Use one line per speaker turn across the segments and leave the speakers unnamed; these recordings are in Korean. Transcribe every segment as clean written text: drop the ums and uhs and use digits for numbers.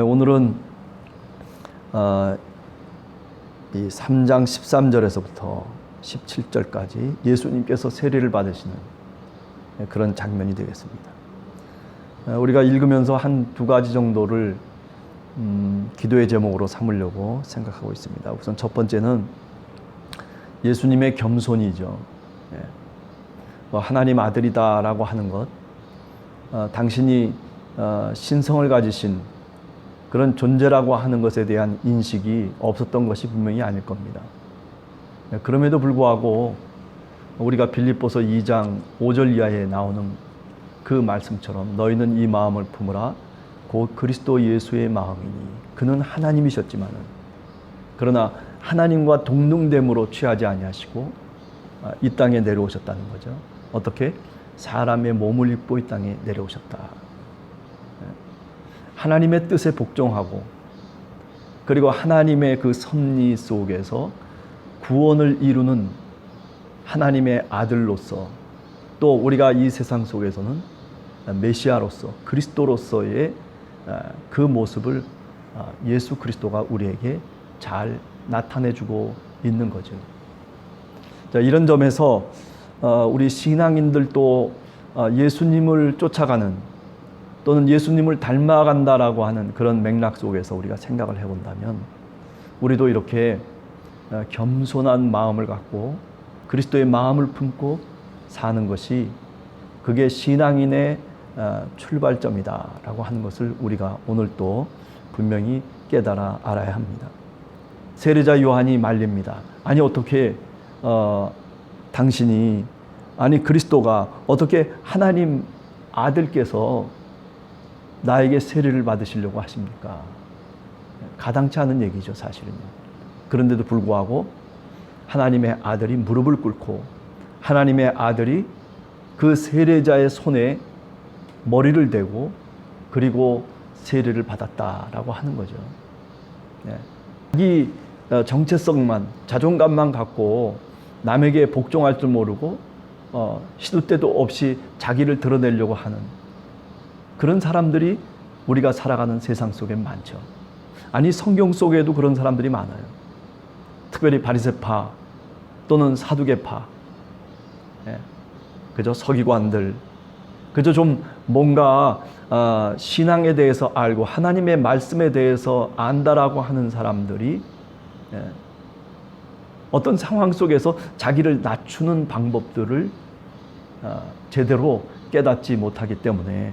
오늘은 이 3장 13절에서부터 17절까지 예수님께서 세례를 받으시는 그런 장면이 되겠습니다. 우리가 읽으면서 한 두 가지 정도를 기도의 제목으로 삼으려고 생각하고 있습니다. 우선 첫 번째는 예수님의 겸손이죠. 하나님 아들이다라고 하는 것, 당신이 신성을 가지신 그런 존재라고 하는 것에 대한 인식이 없었던 것이 분명히 아닐 겁니다. 그럼에도 불구하고 우리가 빌립보서 2장 5절 이하에 나오는 그 말씀처럼 너희는 이 마음을 품으라 곧 그리스도 예수의 마음이니 그는 하나님이셨지만은 그러나 하나님과 동등됨으로 취하지 아니하시고 이 땅에 내려오셨다는 거죠. 어떻게? 사람의 몸을 입고 이 땅에 내려오셨다. 하나님의 뜻에 복종하고 그리고 하나님의 그 섭리 속에서 구원을 이루는 하나님의 아들로서 또 우리가 이 세상 속에서는 메시아로서 그리스도로서의 그 모습을 예수 그리스도가 우리에게 잘 나타내주고 있는 거죠. 자, 이런 점에서 우리 신앙인들도 예수님을 쫓아가는 또는 예수님을 닮아간다라고 하는 그런 맥락 속에서 우리가 생각을 해본다면 우리도 이렇게 겸손한 마음을 갖고 그리스도의 마음을 품고 사는 것이 그게 신앙인의 출발점이다라고 하는 것을 우리가 오늘 또 분명히 깨달아 알아야 합니다. 세례자 요한이 말립니다. 아니 어떻게 당신이 아니 그리스도가 어떻게 하나님 아들께서 나에게 세례를 받으시려고 하십니까? 가당치 않은 얘기죠, 사실은요. 그런데도 불구하고 하나님의 아들이 무릎을 꿇고 하나님의 아들이 그 세례자의 손에 머리를 대고 그리고 세례를 받았다라고 하는 거죠. 자기 정체성만, 자존감만 갖고 남에게 복종할 줄 모르고 시도 때도 없이 자기를 드러내려고 하는 그런 사람들이 우리가 살아가는 세상 속에 많죠. 아니 성경 속에도 그런 사람들이 많아요. 특별히 바리새파 또는 사두개파, 그저 서기관들, 그저 좀 뭔가 신앙에 대해서 알고 하나님의 말씀에 대해서 안다라고 하는 사람들이 어떤 상황 속에서 자기를 낮추는 방법들을 제대로 깨닫지 못하기 때문에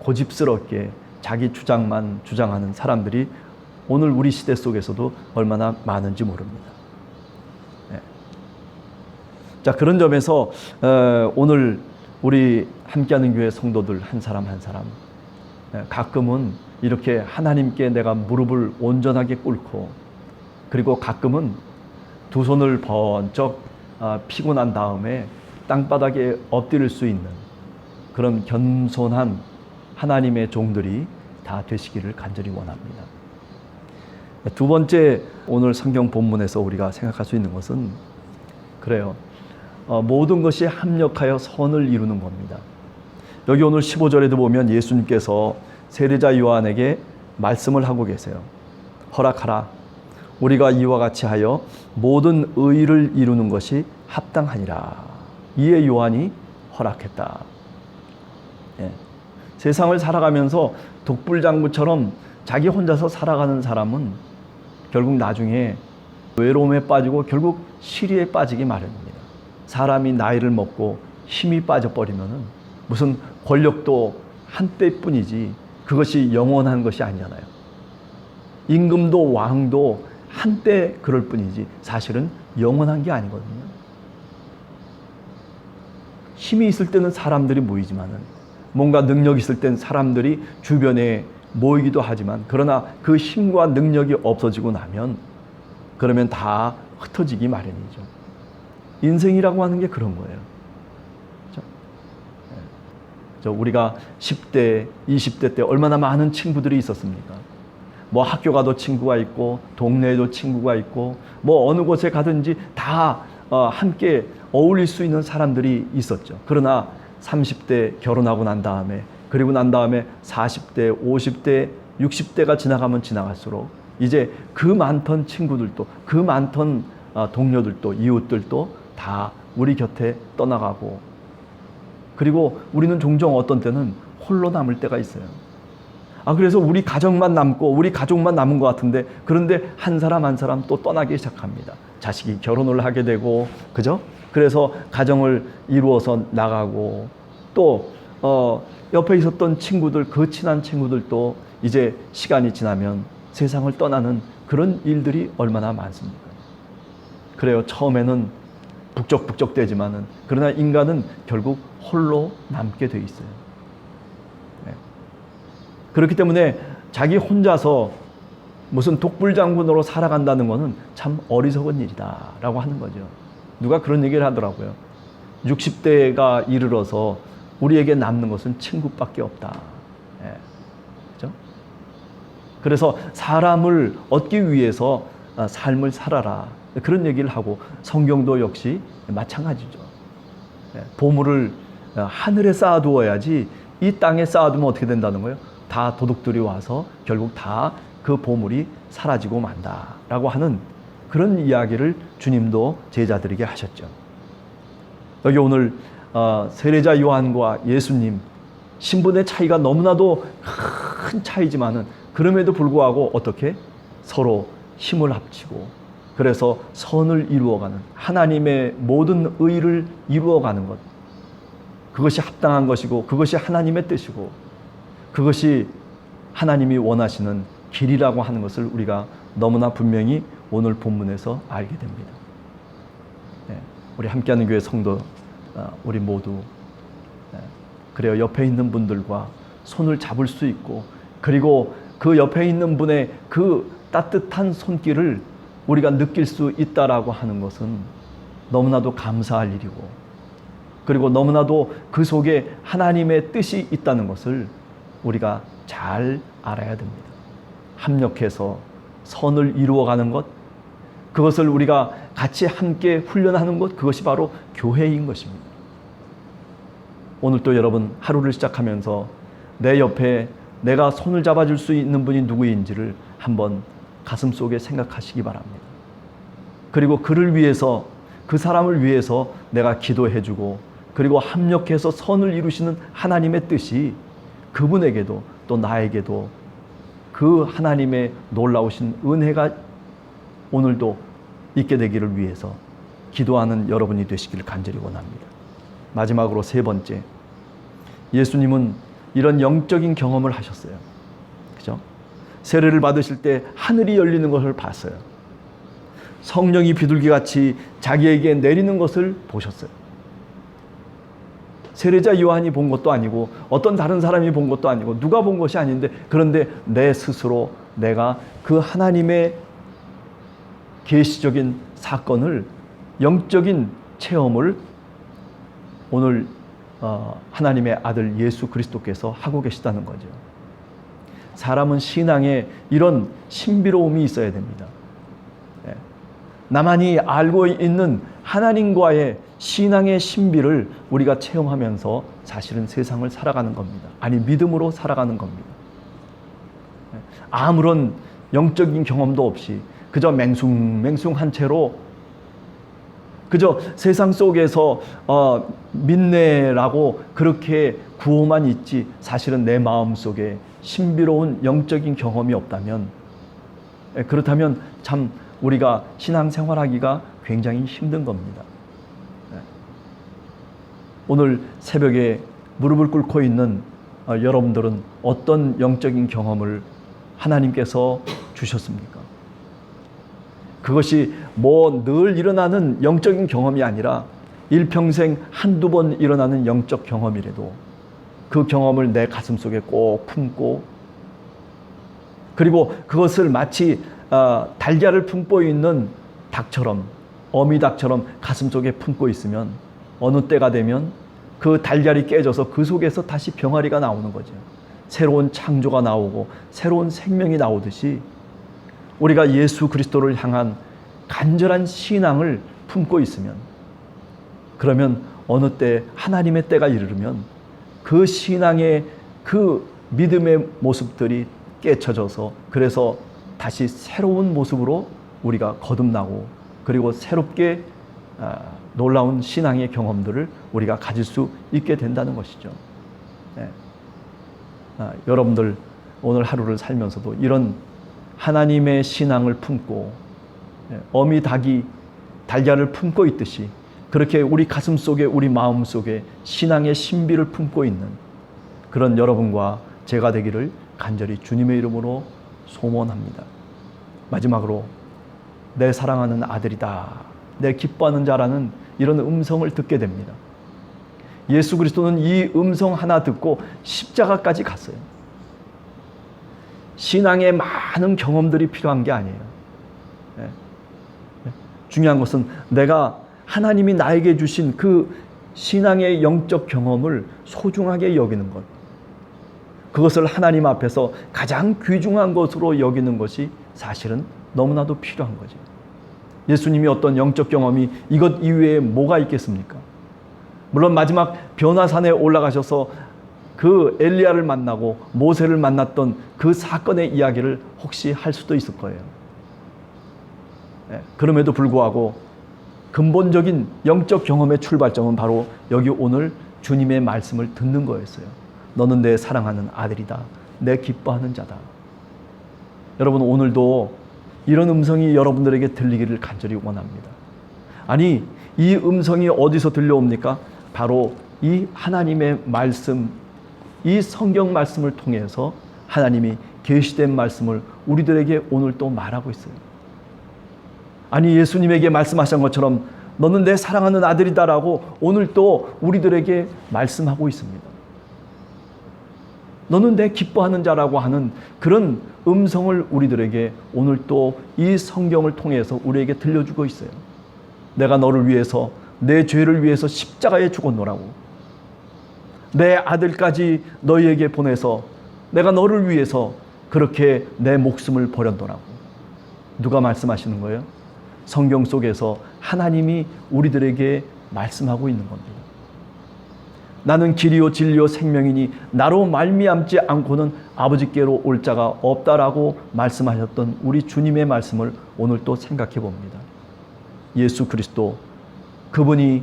고집스럽게 자기 주장만 주장하는 사람들이 오늘 우리 시대 속에서도 얼마나 많은지 모릅니다. 자, 그런 점에서 오늘 우리 함께하는 교회 성도들 한 사람 한 사람 가끔은 이렇게 하나님께 내가 무릎을 온전하게 꿇고 그리고 가끔은 두 손을 번쩍 피고 난 다음에 땅바닥에 엎드릴 수 있는 그런 겸손한 하나님의 종들이 다 되시기를 간절히 원합니다. 두 번째 오늘 성경 본문에서 우리가 생각할 수 있는 것은 그래요. 모든 것이 합력하여 선을 이루는 겁니다. 여기 오늘 15절에도 보면 예수님께서 세례자 요한에게 말씀을 하고 계세요. 허락하라. 우리가 이와 같이 하여 모든 의를 이루는 것이 합당하니라. 이에 요한이 허락했다. 세상을 살아가면서 독불장구처럼 자기 혼자서 살아가는 사람은 결국 나중에 외로움에 빠지고 결국 시리에 빠지기 마련입니다. 사람이 나이를 먹고 힘이 빠져버리면은 무슨 권력도 한때뿐이지 그것이 영원한 것이 아니잖아요. 임금도 왕도 한때 그럴 뿐이지 사실은 영원한 게 아니거든요. 힘이 있을 때는 사람들이 모이지만은 뭔가 능력이 있을 땐 사람들이 주변에 모이기도 하지만 그러나 그 힘과 능력이 없어지고 나면 그러면 다 흩어지기 마련이죠. 인생이라고 하는 게 그런 거예요. 그렇죠? 우리가 10대, 20대 때 얼마나 많은 친구들이 있었습니까? 뭐 학교 가도 친구가 있고 동네에도 친구가 있고 뭐 어느 곳에 가든지 다 함께 어울릴 수 있는 사람들이 있었죠. 그러나 30대 결혼하고 난 다음에 그리고 난 다음에 40대, 50대 60대가 지나가면 지나갈수록 이제 그 많던 친구들도, 그 많던 동료들도, 이웃들도 다 우리 곁에 떠나가고, 그리고 우리는 종종 어떤 때는 홀로 남을 때가 있어요. 그래서 우리 가정만 남고 우리 가족만 남은 것 같은데, 그런데 한 사람 한 사람 또 떠나기 시작합니다. 자식이 결혼을 하게 되고, 그죠? 그래서 가정을 이루어서 나가고, 또 옆에 있었던 친구들, 그 친한 친구들도 이제 시간이 지나면 세상을 떠나는 그런 일들이 얼마나 많습니까? 그래요. 처음에는 북적북적대지만은, 그러나 인간은 결국 홀로 남게 돼 있어요. 네. 그렇기 때문에 자기 혼자서 무슨 독불장군으로 살아간다는 것은 참 어리석은 일이다라고 하는 거죠. 누가 그런 얘기를 하더라고요. 60대가 이르러서 우리에게 남는 것은 친구밖에 없다. 예. 그죠? 그래서 사람을 얻기 위해서 삶을 살아라. 그런 얘기를 하고, 성경도 역시 마찬가지죠. 예. 보물을 하늘에 쌓아두어야지 이 땅에 쌓아두면 어떻게 된다는 거예요? 다 도둑들이 와서 결국 다 그 보물이 사라지고 만다라고 하는 그런 이야기를 주님도 제자들에게 하셨죠. 여기 오늘 세례자 요한과 예수님 신분의 차이가 너무나도 큰 차이지만은, 그럼에도 불구하고 어떻게 서로 힘을 합치고, 그래서 선을 이루어가는, 하나님의 모든 의를 이루어가는 것, 그것이 합당한 것이고 그것이 하나님의 뜻이고 그것이 하나님이 원하시는 길이라고 하는 것을 우리가 너무나 분명히 오늘 본문에서 알게 됩니다. 네, 우리 함께하는 교회 성도, 우리 모두 그래요. 옆에 있는 분들과 손을 잡을 수 있고, 그리고 그 옆에 있는 분의 그 따뜻한 손길을 우리가 느낄 수 있다라고 하는 것은 너무나도 감사할 일이고, 그리고 너무나도 그 속에 하나님의 뜻이 있다는 것을 우리가 잘 알아야 됩니다. 합력해서 선을 이루어가는 것, 그것을 우리가 같이 함께 훈련하는 것, 그것이 바로 교회인 것입니다. 오늘 또 여러분 하루를 시작하면서 내 옆에 내가 손을 잡아줄 수 있는 분이 누구인지를 한번 가슴속에 생각하시기 바랍니다. 그리고 그를 위해서, 그 사람을 위해서 내가 기도해주고, 그리고 합력해서 선을 이루시는 하나님의 뜻이 그분에게도 또 나에게도 그 하나님의 놀라우신 은혜가 오늘도 있게 되기를 위해서 기도하는 여러분이 되시기를 간절히 원합니다. 마지막으로 세 번째, 예수님은 이런 영적인 경험을 하셨어요. 그죠? 세례를 받으실 때 하늘이 열리는 것을 봤어요. 성령이 비둘기같이 자기에게 내리는 것을 보셨어요. 세례자 요한이 본 것도 아니고 어떤 다른 사람이 본 것도 아니고 누가 본 것이 아닌데, 그런데 내 스스로 내가 그 하나님의 계시적인 사건을, 영적인 체험을 오늘 하나님의 아들 예수 그리스도께서 하고 계시다는 거죠. 사람은 신앙에 이런 신비로움이 있어야 됩니다. 나만이 알고 있는 하나님과의 신앙의 신비를 우리가 체험하면서 사실은 세상을 살아가는 겁니다. 아니, 믿음으로 살아가는 겁니다. 아무런 영적인 경험도 없이 그저 맹숭맹숭한 채로 그저 세상 속에서 믿네라고 그렇게 구호만 있지, 사실은 내 마음속에 신비로운 영적인 경험이 없다면, 그렇다면 참 우리가 신앙생활하기가 굉장히 힘든 겁니다. 오늘 새벽에 무릎을 꿇고 있는 여러분들은 어떤 영적인 경험을 하나님께서 주셨습니까? 그것이 뭐 늘 일어나는 영적인 경험이 아니라 일평생 한두 번 일어나는 영적 경험이라도 그 경험을 내 가슴속에 꼭 품고, 그리고 그것을 마치 달걀을 품고 있는 닭처럼, 어미닭처럼 가슴속에 품고 있으면 어느 때가 되면 그 달걀이 깨져서 그 속에서 다시 병아리가 나오는 거죠. 새로운 창조가 나오고 새로운 생명이 나오듯이 우리가 예수 그리스도를 향한 간절한 신앙을 품고 있으면, 그러면 어느 때 하나님의 때가 이르면 그 신앙의 그 믿음의 모습들이 깨쳐져서 그래서 다시 새로운 모습으로 우리가 거듭나고 그리고 새롭게 놀라운 신앙의 경험들을 우리가 가질 수 있게 된다는 것이죠. 네. 여러분들 오늘 하루를 살면서도 이런 하나님의 신앙을 품고 어미 닭이 달걀을 품고 있듯이 그렇게 우리 가슴 속에 우리 마음 속에 신앙의 신비를 품고 있는 그런 여러분과 제가 되기를 간절히 주님의 이름으로 소원합니다. 마지막으로 내 사랑하는 아들이다, 내 기뻐하는 자라는 이런 음성을 듣게 됩니다. 예수 그리스도는 이 음성 하나 듣고 십자가까지 갔어요. 신앙에 많은 경험들이 필요한 게 아니에요. 중요한 것은 내가 하나님이 나에게 주신 그 신앙의 영적 경험을 소중하게 여기는 것, 그것을 하나님 앞에서 가장 귀중한 것으로 여기는 것이 사실은 너무나도 필요한 거죠. 예수님이 어떤 영적 경험이 이것 이외에 뭐가 있겠습니까? 물론 마지막 변화산에 올라가셔서 그 엘리야를 만나고 모세를 만났던 그 사건의 이야기를 혹시 할 수도 있을 거예요. 그럼에도 불구하고 근본적인 영적 경험의 출발점은 바로 여기 오늘 주님의 말씀을 듣는 거였어요. 너는 내 사랑하는 아들이다, 내 기뻐하는 자다. 여러분, 오늘도 이런 음성이 여러분들에게 들리기를 간절히 원합니다. 아니, 이 음성이 어디서 들려옵니까? 바로 이 하나님의 말씀, 이 성경 말씀을 통해서 하나님이 계시된 말씀을 우리들에게 오늘 또 말하고 있어요. 아니, 예수님에게 말씀하신 것처럼 너는 내 사랑하는 아들이다라고 오늘 또 우리들에게 말씀하고 있습니다. 너는 내 기뻐하는 자라고 하는 그런 음성을 우리들에게 오늘 또 이 성경을 통해서 우리에게 들려주고 있어요. 내가 너를 위해서, 내 죄를 위해서 십자가에 죽었노라고. 내 아들까지 너희에게 보내서 내가 너를 위해서 그렇게 내 목숨을 버렸노라고. 누가 말씀하시는 거예요? 성경 속에서 하나님이 우리들에게 말씀하고 있는 겁니다. 나는 길이요 진리요 생명이니 나로 말미암지 않고는 아버지께로 올 자가 없다라고 말씀하셨던 우리 주님의 말씀을 오늘 또 생각해 봅니다. 예수 그리스도, 그분이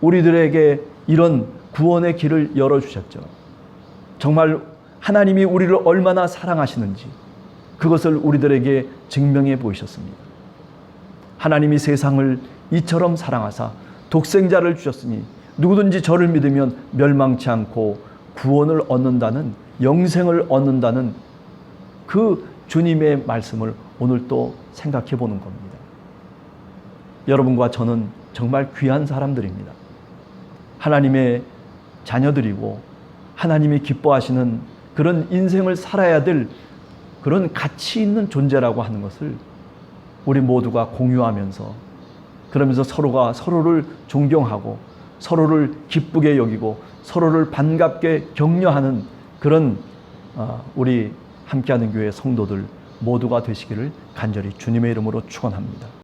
우리들에게 이런 구원의 길을 열어주셨죠. 정말 하나님이 우리를 얼마나 사랑하시는지 그것을 우리들에게 증명해 보이셨습니다. 하나님이 세상을 이처럼 사랑하사 독생자를 주셨으니 누구든지 저를 믿으면 멸망치 않고 구원을 얻는다는, 영생을 얻는다는 그 주님의 말씀을 오늘 또 생각해 보는 겁니다. 여러분과 저는 정말 귀한 사람들입니다. 하나님의 자녀들이고 하나님이 기뻐하시는 그런 인생을 살아야 될 그런 가치 있는 존재라고 하는 것을 우리 모두가 공유하면서, 그러면서 서로가 서로를 존경하고 서로를 기쁘게 여기고 서로를 반갑게 격려하는 그런 우리 함께하는 교회 성도들 모두가 되시기를 간절히 주님의 이름으로 축원합니다.